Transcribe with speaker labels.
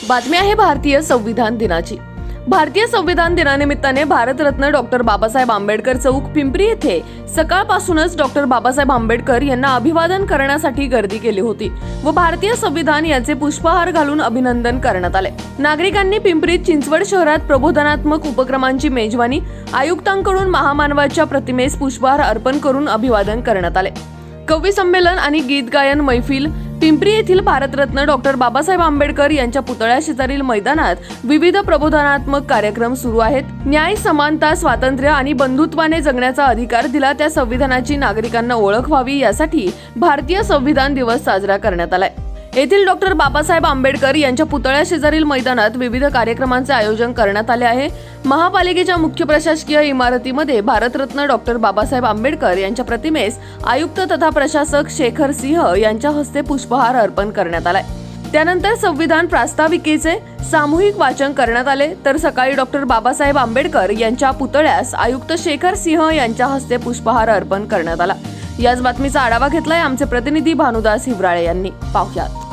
Speaker 1: बातमी आहे भारतीय संविधान दिनाची। भारतीय संविधान दिनानिमित्ताने भारतरत्न डॉक्टर बाबासाहेब आंबेडकर चौक पिंपरी येथे सकाळपासूनच डॉक्टर बाबासाहेब आंबेडकर यांना अभिवादन करण्यासाठी गर्दी केली होती व भारतीय संविधान याचे पुष्पहार घालून अभिनंदन करण्यात आले। नागरिकांनी पिंपरीत चिंचवड शहरात प्रबोधनात्मक उपक्रमांची मेजवानी, आयुक्तांकडून महामानवाच्या प्रतिमेस पुष्पहार अर्पण करून अभिवादन करण्यात आले। कवी संमेलन आणि गीत गायन मैफिल पिंपरी येथील भारतरत्न डॉक्टर बाबासाहेब आंबेडकर यांच्या पुतळ्या शेजारील मैदानात विविध प्रबोधनात्मक कार्यक्रम सुरू आहेत। न्याय, समानता, स्वातंत्र्य आणि बंधुत्वाने जगण्याचा अधिकार दिला त्या संविधानाची नागरिकांना ओळख व्हावी यासाठी भारतीय संविधान दिवस साजरा करण्यात आलाय। येथील डॉक्टर बाबासाहेब आंबेडकर यांच्या पुतळ्या शेजारील मैदानात विविध कार्यक्रमांचे आयोजन करण्यात आले आहे। महापालिकेच्या मुख्य प्रशासकीय इमारतीमध्ये भारतरत्न डॉक्टर बाबासाहेब आंबेडकर यांच्या प्रतिमेस आयुक्त तथा प्रशासक शेखर सिंह यांच्या हस्ते पुष्पहार अर्पण करण्यात आलाय। त्यानंतर संविधान प्रास्ताविकेचे सामूहिक वाचन करण्यात आले, तर सकाळी डॉक्टर बाबासाहेब आंबेडकर यांच्या पुतळ्यास आयुक्त शेखर सिंह यांच्या हस्ते पुष्पहार अर्पण करण्यात आला। याच बातमीचा आढावा घेतलाय आमचे प्रतिनिधी भानुदास हिवराळे यांनी। पाहुयात।